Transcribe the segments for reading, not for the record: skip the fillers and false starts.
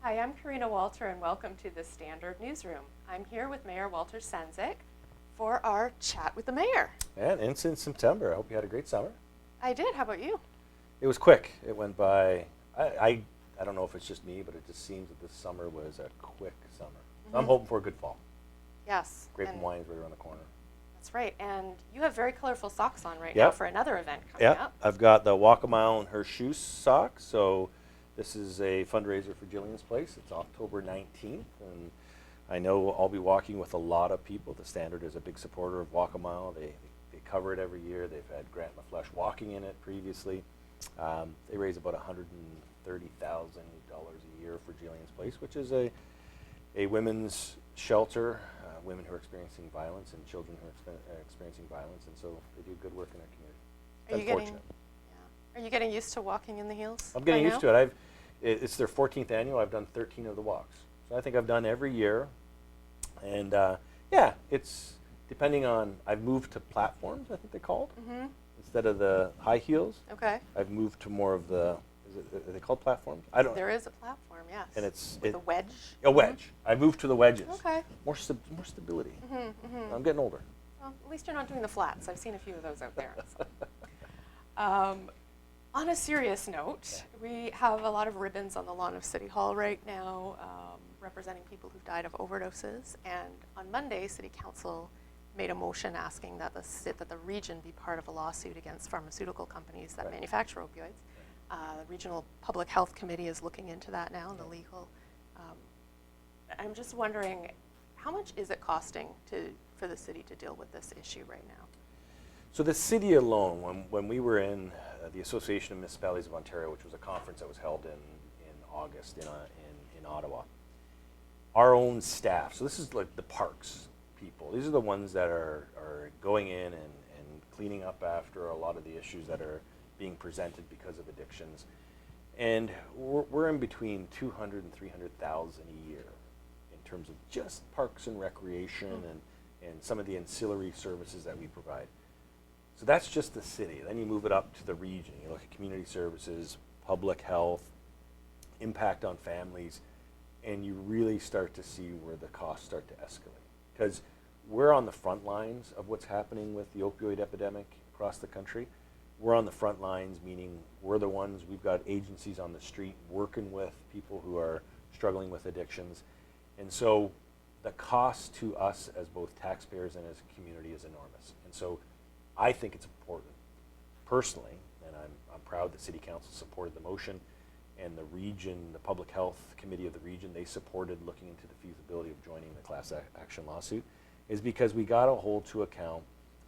Hi, I'm Karina Walter, and welcome to the Standard Newsroom. I'm here with Mayor Walter Sendzik for our chat with the mayor. And it's in September. I hope you had a great summer. I did. How about you? It was quick. It went by. I don't know if it's just me, but it just seems that this summer was a quick summer. So I'm hoping for a good fall. Yes. Grape and wine's right around the corner. That's right. And you have very colorful socks on right now for another event coming up. I've got the Walk a Mile in Her Shoes socks. So this is a fundraiser for Jillian's Place. It's October 19th. And I know I'll be walking with a lot of people. The Standard is a big supporter of Walk a Mile. They cover it every year. They've had Grant LaFleche walking in it previously. They raise about $130,000 a year for Jillian's Place, which is a women's shelter, women who are experiencing violence and children who are experiencing violence, and so they do good work in our community. Are you getting used to walking in the heels? I'm getting used to it. It's their 14th annual. I've done 13 of the walks, so I think I've done every year, and it's depending on. I've moved to platforms, I think they're called, instead of the high heels. Okay. I've moved to more of the. Are they called platforms? I don't. There is a platform, yes. And it's with a wedge. A wedge. I moved to the wedges. Okay. More stability. I'm getting older. Well, at least you're not doing the flats. I've seen a few of those out there. So. On a serious note, we have a lot of ribbons on the lawn of City Hall right now, representing people who've died of overdoses. And on Monday, City Council made a motion asking that the region be part of a lawsuit against pharmaceutical companies that manufacture opioids. The Regional Public Health Committee is looking into that now, and the legal. I'm just wondering, how much is it costing for the city to deal with this issue right now? So the city alone, when we were in the Association of Municipalities of Ontario, which was a conference that was held in August in Ottawa, our own staff, so this is like the parks people, these are the ones that are going in and cleaning up after a lot of the issues that are being presented because of addictions. And we're in between 200 and 300,000 a year in terms of just parks and recreation and some of the ancillary services that we provide. So that's just the city. Then you move it up to the region. You look at community services, public health, impact on families, and you really start to see where the costs start to escalate. Because we're on the front lines of what's happening with the opioid epidemic across the country. We're on the front lines, meaning we're the ones, we've got agencies on the street working with people who are struggling with addictions. And so the cost to us as both taxpayers and as a community is enormous. And so I think it's important, personally, and I'm proud that City Council supported the motion, and the region, the Public Health Committee of the region, they supported looking into the feasibility of joining the class action lawsuit, is because we got to hold to account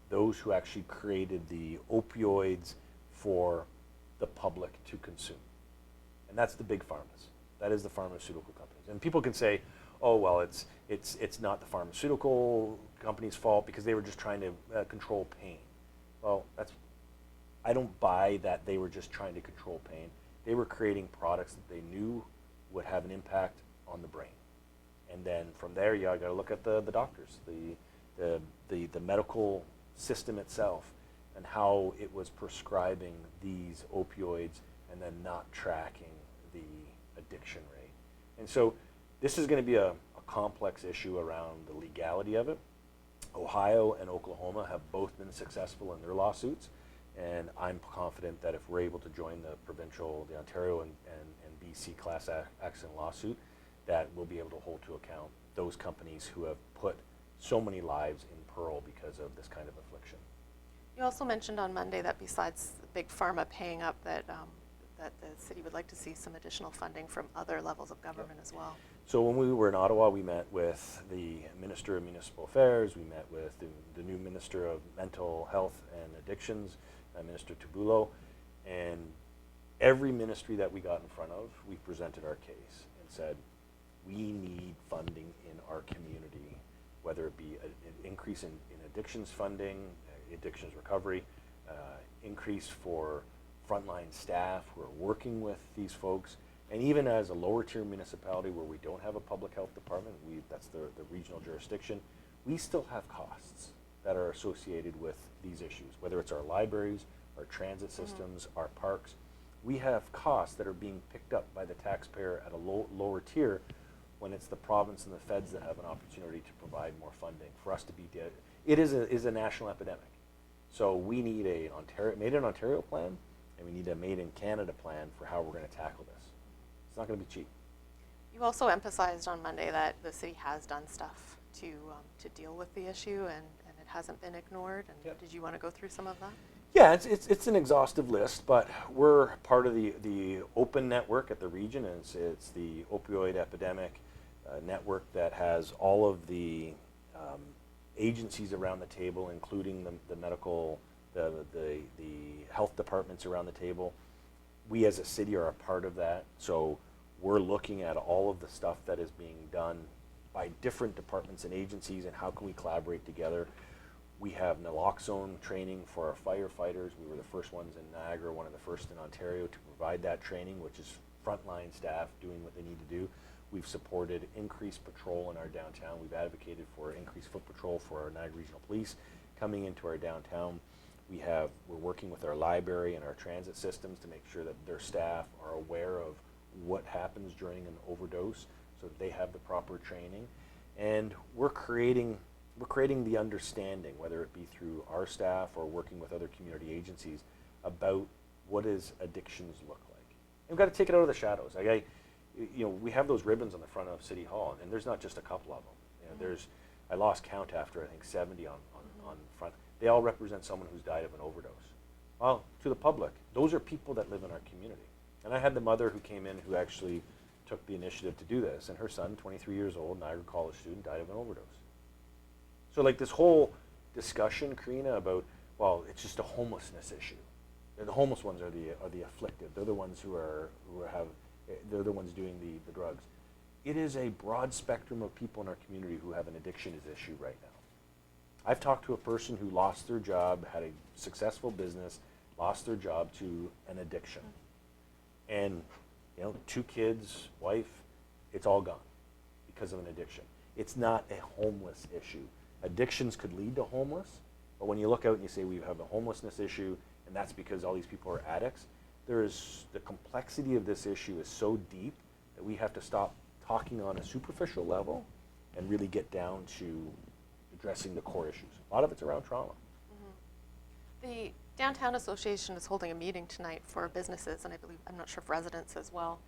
those who actually created the opioids for the public to consume. And that's the big pharmas. That is the pharmaceutical companies. And people can say, oh, well, it's not the pharmaceutical company's fault because they were just trying to control pain. Well, I don't buy that they were just trying to control pain. They were creating products that they knew would have an impact on the brain. And then from there, you got to look at the doctors, the medical system itself, and how it was prescribing these opioids and then not tracking the addiction rate. And so this is going to be a complex issue around the legality of it. Ohio and Oklahoma have both been successful in their lawsuits, and I'm confident that if we're able to join the Ontario and BC class action lawsuit, that we'll be able to hold to account those companies who have put so many lives in peril because of this kind of affliction. You also mentioned on Monday that besides Big Pharma paying up, that the city would like to see some additional funding from other levels of government as well. So when we were in Ottawa, we met with the Minister of Municipal Affairs, we met with the new Minister of Mental Health and Addictions, Minister Tubulo, and every ministry that we got in front of, we presented our case and said, we need funding in our community, whether it be an increase in addictions funding, addictions recovery, increase for frontline staff who are working with these folks, and even as a lower tier municipality where we don't have a public health department, that's the regional jurisdiction, we still have costs that are associated with these issues, whether it's our libraries, our transit systems, our parks. we have costs that are being picked up by the taxpayer at a lower tier when it's the province and the feds that have an opportunity to provide more funding for us to be dead. It is a national epidemic. So we need a made in Ontario plan, and we need a made in Canada plan for how we're going to tackle this. It's not going to be cheap. You also emphasized on Monday that the city has done stuff to deal with the issue, and it hasn't been ignored. And Yep. Did you want to go through some of that? Yeah, it's an exhaustive list, but we're part of the open network at the region, and it's the opioid epidemic network that has all of the agencies around the table, including the medical, the health departments around the table. We as a city are a part of that, so we're looking at all of the stuff that is being done by different departments and agencies, and how can we collaborate together. We have naloxone training for our firefighters. We were the first ones in Niagara, one of the first in Ontario to provide that training, which is frontline staff doing what they need to do. We've supported increased patrol in our downtown. We've advocated for increased foot patrol for our Niagara Regional Police coming into our downtown. We're working with our library and our transit systems to make sure that their staff are aware of what happens during an overdose, so that they have the proper training. And we're creating the understanding, whether it be through our staff or working with other community agencies, about what does addictions look like. And we've got to take it out of the shadows. We have those ribbons on the front of City Hall, and there's not just a couple of them. I lost count after, I think, 70 on front. They all represent someone who's died of an overdose. Well, to the public, those are people that live in our community. And I had the mother who came in who actually took the initiative to do this, and her son, 23 years old, Niagara College student, died of an overdose. So like this whole discussion, Karina, about, well, it's just a homelessness issue. The homeless ones are the afflicted. They're the ones they're the ones doing the drugs. It is a broad spectrum of people in our community who have an addiction issue right now. I've talked to a person who lost their job, had a successful business, lost their job to an addiction. And 2 kids, wife, it's all gone because of an addiction. It's not a homeless issue. Addictions could lead to homeless, but when you look out and you say we have a homelessness issue, and that's because all these people are addicts, the complexity of this issue is so deep that we have to stop talking on a superficial level and really get down to addressing the core issues. A lot of it's around trauma. Mm-hmm. The Downtown Association is holding a meeting tonight for businesses, and I'm not sure if residents as well,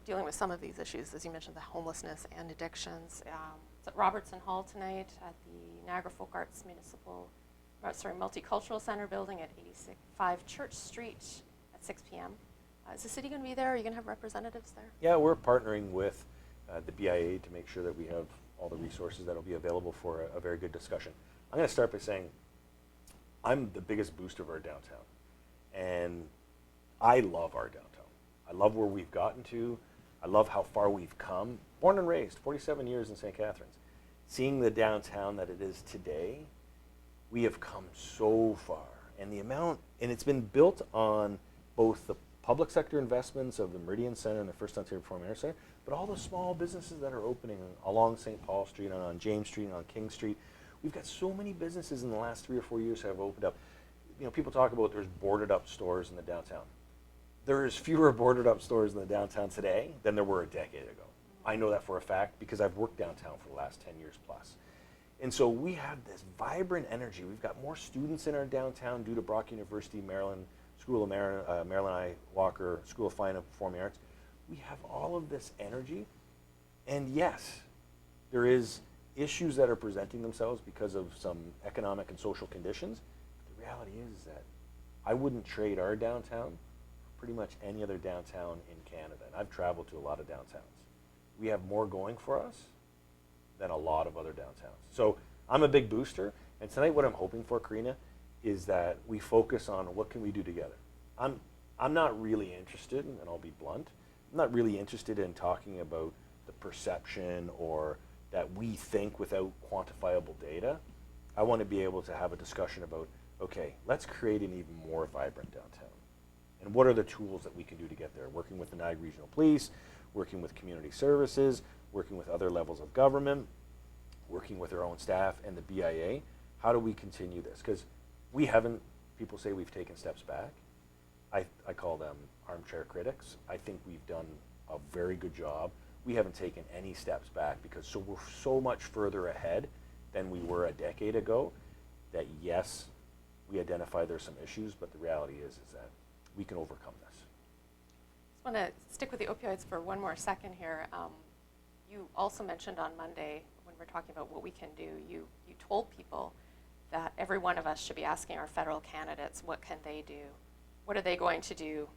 dealing with some of these issues, as you mentioned, the homelessness and addictions. It's at Robertson Hall tonight at the Niagara Folk Arts Multicultural Center building at 85 Church Street at 6 p.m. Is the city going to be there? Are you going to have representatives there? Yeah, we're partnering with the BIA to make sure that we have all the resources that will be available for a very good discussion. I'm going to start by saying I'm the biggest booster of our downtown, and I love our downtown. I love where we've gotten to. I love how far we've come. Born and raised, 47 years in St. Catharines. Seeing the downtown that it is today, we have come so far. And it's been built on both the public sector investments of the Meridian Center and the First Ontario Performing Arts Center, but all the small businesses that are opening along St. Paul Street and on James Street and on King Street. We've got so many businesses in the last 3 or 4 years have opened up. People talk about there's boarded up stores in the downtown. There's fewer boarded up stores in the downtown today than there were a decade ago. I know that for a fact because I've worked downtown for the last 10 years plus. And so we have this vibrant energy. We've got more students in our downtown due to Brock University, Maryland, School of Marilyn I. Walker, School of Fine and Performing Arts. We have all of this energy. And yes, there is issues that are presenting themselves because of some economic and social conditions. But the reality is that I wouldn't trade our downtown for pretty much any other downtown in Canada. And I've traveled to a lot of downtowns. We have more going for us than a lot of other downtowns. So I'm a big booster. And tonight what I'm hoping for, Karina, is that we focus on what can we do together. I'm not really interested, and I'll be blunt, I'm not really interested in talking about the perception or that we think without quantifiable data. I want to be able to have a discussion about, okay, let's create an even more vibrant downtown. And what are the tools that we can do to get there? Working with the Niagara Regional Police, working with community services, working with other levels of government, working with our own staff and the BIA. How do we continue this? Because people say we've taken steps back. I call them armchair critics. I think we've done a very good job. We haven't taken any steps back because we're so much further ahead than we were a decade ago that yes, we identify there's some issues, but the reality is that we can overcome this. I just want to stick with the opioids for one more second here. You also mentioned on Monday when we're talking about what we can do, you told people that every one of us should be asking our federal candidates, what can they do? What are they going to do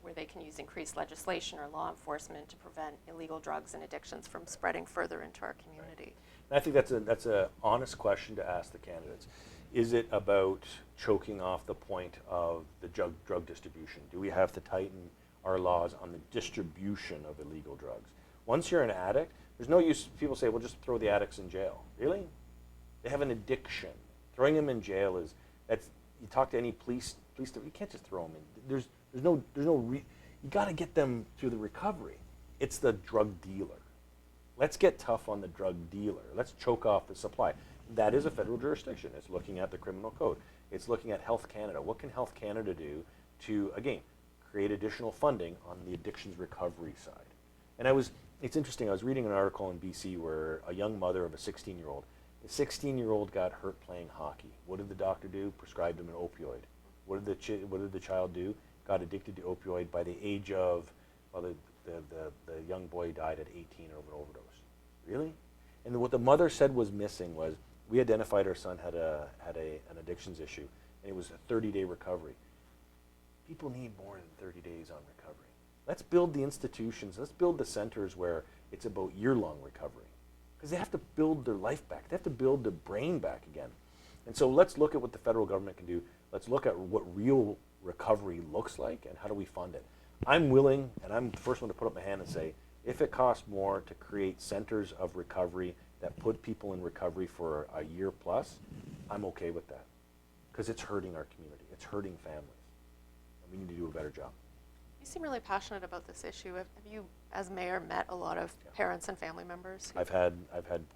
where they can use increased legislation or law enforcement to prevent illegal drugs and addictions from spreading further into our community? And I think that's a honest question to ask the candidates. Is it about choking off the point of the drug distribution? Do we have to tighten our laws on the distribution of illegal drugs? Once you're an addict, there's no use. People say, well, just throw the addicts in jail. Really? They have an addiction. Throwing them in jail you talk to any police, you can't just throw them in. There's no you got to get them through the recovery. It's the drug dealer. Let's get tough on the drug dealer. Let's choke off the supply. That is a federal jurisdiction. It's looking at the criminal code. It's looking at Health Canada. What can Health Canada do to, again, create additional funding on the addictions recovery side? And it's interesting, I was reading an article in BC where a young mother of a 16-year-old, the 16-year-old got hurt playing hockey. What did the doctor do? Prescribed him an opioid. What did the child do? Got addicted to opioid by the age of, well, the young boy died at 18 of an overdose. Really? And what the mother said was missing was, we identified our son had an addictions issue, and it was a 30-day recovery. People need more than 30 days on recovery. Let's build the institutions, let's build the centers where it's about year-long recovery. Because they have to build their life back. They have to build their brain back again. And so let's look at what the federal government can do. Let's look at what real recovery looks like and how do we fund it. I'm willing, and I'm the first one to put up my hand and say, if it costs more to create centers of recovery that put people in recovery for a year plus, I'm okay with that. Because it's hurting our community. It's hurting families. And we need to do a better job. You seem really passionate about this issue. Have you, as mayor, met a lot of parents and family members? I've had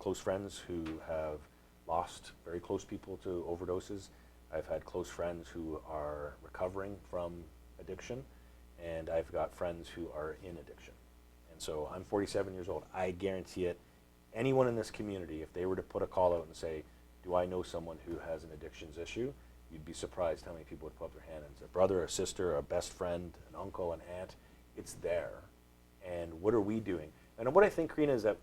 close friends who have lost very close people to overdoses. I've had close friends who are recovering from addiction, and I've got friends who are in addiction. And so I'm 47 years old. I guarantee it, anyone in this community, if they were to put a call out and say, do I know someone who has an addictions issue, you'd be surprised how many people would put up their hand. It's a brother, a sister, a best friend, an uncle, an aunt. It's there. And what are we doing? And what I think, Karina, is that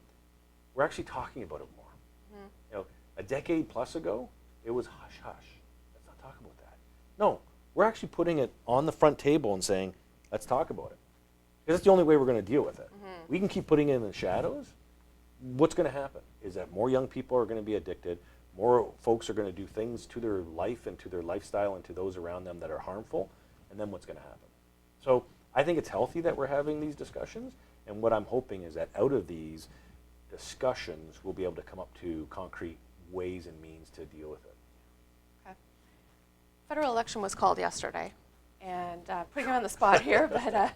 we're actually talking about it more. Mm-hmm. You know, a decade plus ago, it was hush hush. Let's not talk about that. No, we're actually putting it on the front table and saying, let's talk about it. Because that's the only way we're going to deal with it. Mm-hmm. We can keep putting it in the shadows. What's going to happen is that more young people are going to be addicted. More folks are going to do things to their life and to their lifestyle and to those around them that are harmful. And then what's going to happen? So I think it's healthy that we're having these discussions. And what I'm hoping is that out of these discussions, we'll be able to come up to concrete ways and means to deal with it. Okay. Federal election was called yesterday. And putting you on the spot here, but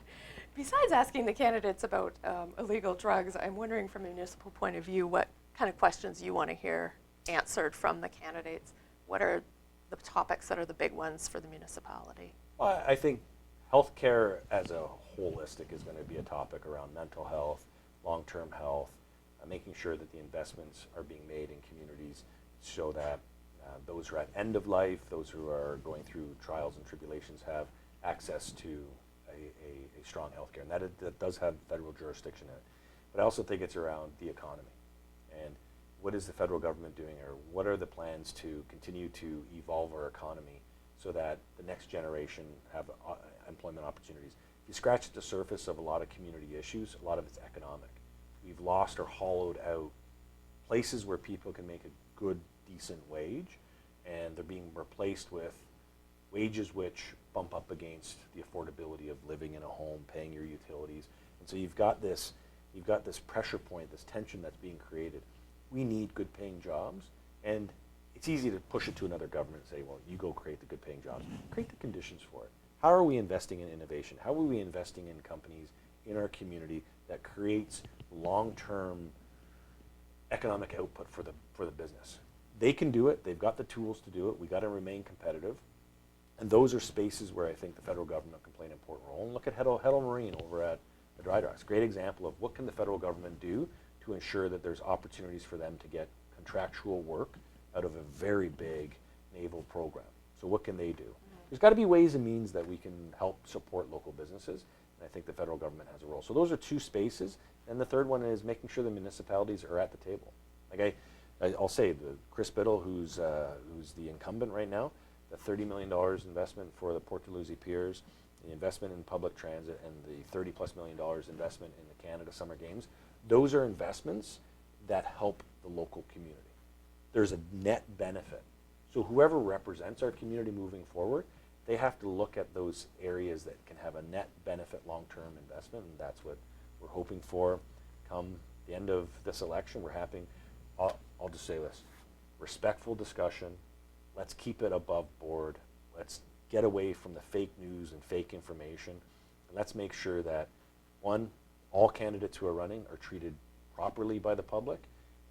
besides asking the candidates about illegal drugs, I'm wondering from a municipal point of view what kind of questions you want to hear answered from the candidates. What are the topics that are the big ones for the municipality? Well, I think healthcare as a holistic is going to be a topic around mental health, long-term health, making sure that the investments are being made in communities so that those who are at end of life, those who are going through trials and tribulations have access to a strong healthcare. And that does have federal jurisdiction in it. But I also think it's around the economy. And what is the federal government doing, or what are the plans to continue to evolve our economy so that the next generation have employment opportunities? If you scratch at the surface of a lot of community issues, a lot of it's economic. We've lost or hollowed out places where people can make a good, decent wage, and they're being replaced with wages which bump up against the affordability of living in a home, paying your utilities. And so you've got this pressure point, this tension that's being created. We need good paying jobs, and it's easy to push it to another government and say, well, you go create the good paying jobs. Create the conditions for it. How are we investing in innovation? How are we investing in companies in our community that creates long-term economic output for the business? They can do it. They've got the tools to do it. We got to remain competitive. And those are spaces where I think the federal government can play an important role. And look at Heddle Marine over at the Dry Docks. Great example of what can the federal government do to ensure that there's opportunities for them to get contractual work out of a very big naval program. So what can they do? There's got to be ways and means that we can help support local businesses, and I think the federal government has a role. So those are two spaces, and the third one is making sure the municipalities are at the table. Like I'll say, Chris Biddle, who's the incumbent right now, the $30 million investment for the Port Dalhousie Piers, the investment in public transit, and the $30+ million investment in the Canada Summer Games, those are investments that help the local community. There's a net benefit. So whoever represents our community moving forward, they have to look at those areas that can have a net benefit long-term investment, and that's what we're hoping for come the end of this election. We're having, I'll just say this, respectful discussion. Let's keep it above board. Let's get away from the fake news and fake information. And let's make sure that, one, all candidates who are running are treated properly by the public,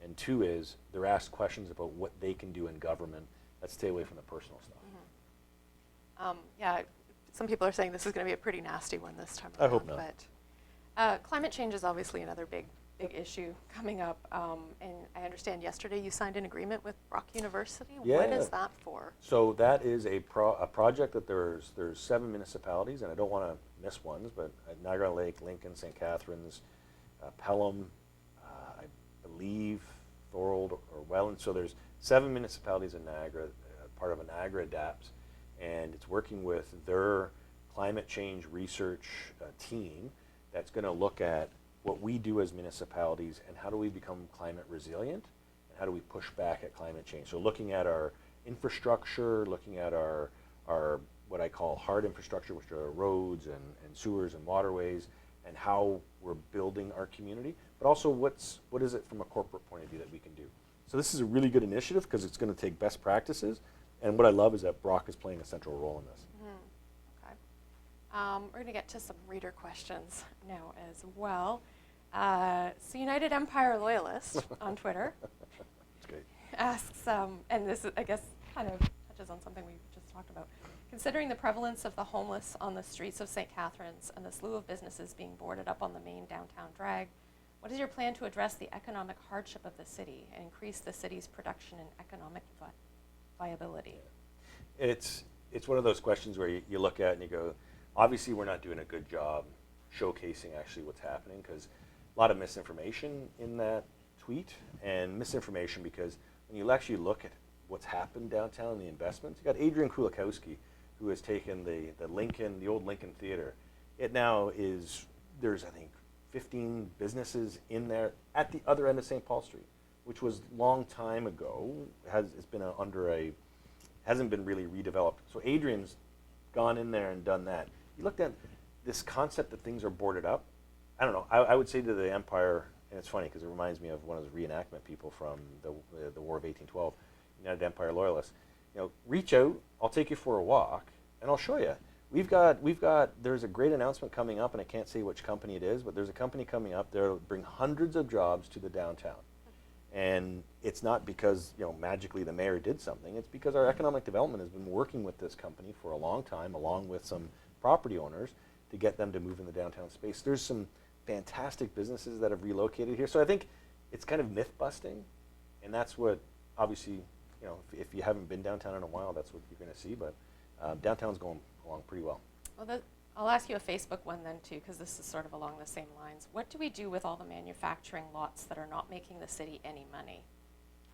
and two is they're asked questions about what they can do in government. Let's stay away from the personal stuff. Yeah, some people are saying this is going to be a pretty nasty one this time around. I hope not. But climate change is obviously another big issue coming up. And I understand yesterday you signed an agreement with Brock University. Yeah. What is that for? So that is a project that there's 7 municipalities, and I don't want to miss ones, but Niagara Lake, Lincoln, St. Catharines, Pelham, I believe Thorold or Welland. So there's 7 municipalities in Niagara, part of a Niagara Adapts, and it's working with their climate change research team that's going to look at what we do as municipalities and how do we become climate resilient and how do we push back at climate change. So looking at our infrastructure, looking at our what I call hard infrastructure, which are roads and sewers and waterways, and how we're building our community, but also what is it from a corporate point of view that we can do. So this is a really good initiative because it's going to take best practices, and what I love is that Brock is playing a central role in this. Okay. We're going to get to some reader questions now as well. So United Empire Loyalist on Twitter That's great. asks, and this is, I guess kind of touches on something we just talked about. Considering the prevalence of the homeless on the streets of St. Catharines and the slew of businesses being boarded up on the main downtown drag, what is your plan to address the economic hardship of the city and increase the city's production and economic viability? It's one of those questions where you look at and you go, obviously we're not doing a good job showcasing actually what's happening, because a lot of misinformation in that tweet, and misinformation because when you actually look at what's happened downtown and the investments, you got Adrian Kulikowski, who has taken the old Lincoln Theater. It now is, there's I think 15 businesses in there at the other end of St. Paul Street, which was long time ago, it's been hasn't been really redeveloped. So Adrian's gone in there and done that. You looked at this concept that things are boarded up. I don't know, I would say to the Empire, and it's funny because it reminds me of one of those reenactment people from the War of 1812, United Empire Loyalists. Reach out, I'll take you for a walk, and I'll show you. There's a great announcement coming up, and I can't say which company it is, but there's a company coming up that'll bring hundreds of jobs to the downtown. And it's not because magically the mayor did something. It's because our economic development has been working with this company for a long time, along with some property owners, to get them to move in the downtown space. There's some fantastic businesses that have relocated here. So I think it's kind of myth busting, and that's what obviously, if you haven't been downtown in a while, that's what you're going to see. But downtown's going along pretty well. Well, I'll ask you a Facebook one then too, because this is sort of along the same lines. What do we do with all the manufacturing lots that are not making the city any money?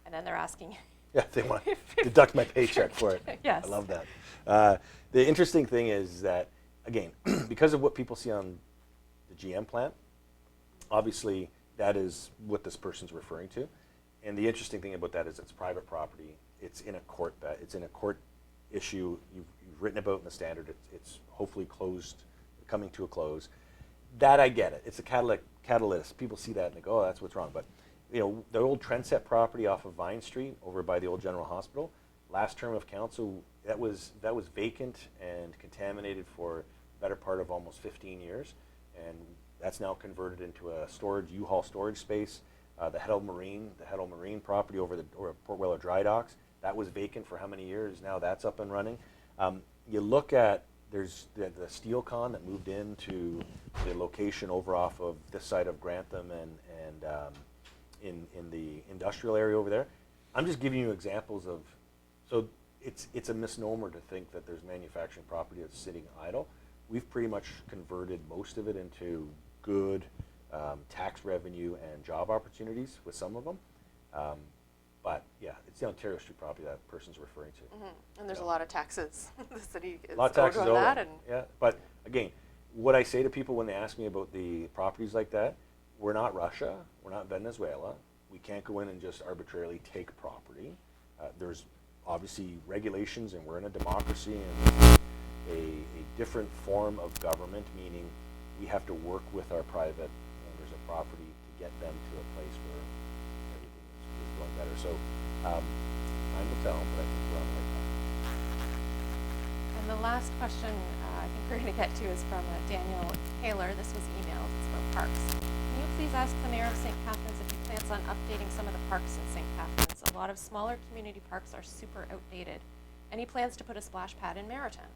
And then they're asking. Yeah, they want to deduct my paycheck for it. Yes. I love that. The interesting thing is that, again, because of what people see on the GM plant, obviously that is what this person's referring to. And the interesting thing about that is it's private property. It's in a court issue. You've written about in the Standard. It's hopefully coming to a close. That I get it. It's a catalyst. People see that and they go, oh, that's what's wrong. But the old Trendset property off of Vine Street over by the old General Hospital, last term of council, that was vacant and contaminated for the better part of almost 15 years. And that's now converted into a U-Haul storage space. The Heddle Marine property over Port Weller Dry Docks, that was vacant for how many years? Now that's up and running. you look at, there's the steel con that moved into the location over off of this side of Grantham and in the industrial area over there. I'm just giving you examples of, so it's a misnomer to think that there's manufacturing property that's sitting idle. We've pretty much converted most of it into good tax revenue and job opportunities with some of them. But yeah, it's the Ontario Street property that person's referring to. Mm-hmm. And there's a lot of taxes the city is a lot of taxes owed on that. And yeah, but again, what I say to people when they ask me about the properties like that, we're not Russia, we're not Venezuela. We can't go in and just arbitrarily take property. There's obviously regulations, and we're in a democracy and a different form of government, meaning we have to work with our private owners of property to get them to a place where everything is going better. So time will tell, but I think we're on the right path. And the last question I think we're going to get to is from Daniel Taylor. This was emailed. It's about parks. Can you please ask the Mayor of St. Catharines if he plans on updating some of the parks in St. Catharines? A lot of smaller community parks are super outdated. Any plans to put a splash pad in Meriton?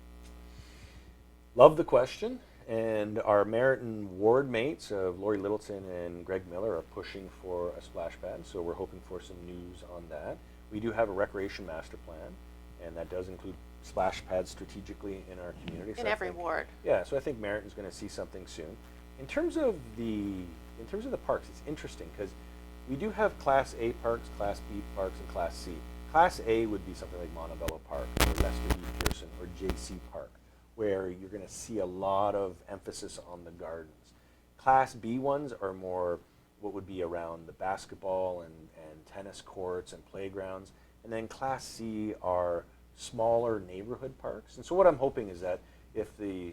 Love the question, and our Meriton ward mates of Lori Littleton and Greg Miller are pushing for a splash pad, so we're hoping for some news on that. We do have a recreation master plan, and that does include splash pads strategically in our community. In every ward. Yeah, so I think Meriton's going to see something soon. In terms of the parks, it's interesting because we do have Class A parks, Class B parks, and Class C. Class A would be something like Montebello Park or Lester B. Pearson or JC Park, where you're going to see a lot of emphasis on the gardens. Class B ones are more what would be around the basketball and tennis courts and playgrounds. And then Class C are smaller neighborhood parks. And so what I'm hoping is that if the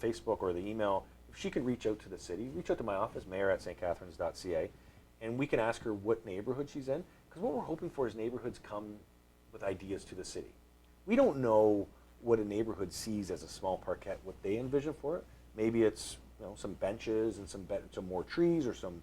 Facebook or the email, if she could reach out to the city, reach out to my office, mayor@stcatharines.ca, and we can ask her what neighborhood she's in. Because what we're hoping for is neighborhoods come with ideas to the city. We don't know what a neighborhood sees as a small parkette, what they envision for it. Maybe it's some benches and some more trees or some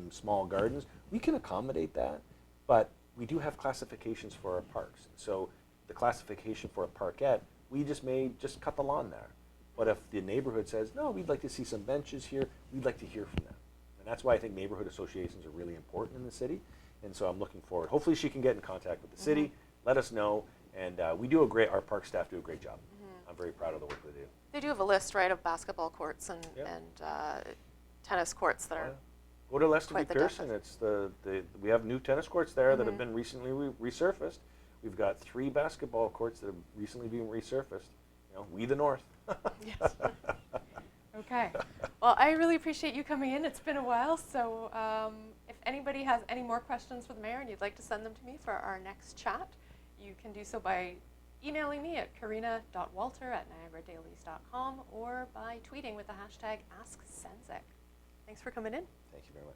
small gardens. We can accommodate that, but we do have classifications for our parks. So the classification for a parkette, we may just cut the lawn there. But if the neighborhood says, no, we'd like to see some benches here, we'd like to hear from them. And that's why I think neighborhood associations are really important in the city. And so I'm looking forward. Hopefully she can get in contact with the city, let us know, and our park staff do a great job. I'm very proud of the work they do. They do have a list, right, of basketball courts and tennis courts that are Go to Lester B. quite the Pearson. deficit. It's we have new tennis courts there that have been recently resurfaced. We've got 3 basketball courts that have recently been resurfaced. We the North. Yes. Okay. Well, I really appreciate you coming in. It's been a while, so if anybody has any more questions for the mayor and you'd like to send them to me for our next chat, you can do so by emailing me at karina.walter@niagaradailies.com or by tweeting with the hashtag AskSendzik. Thanks for coming in. Thank you very much.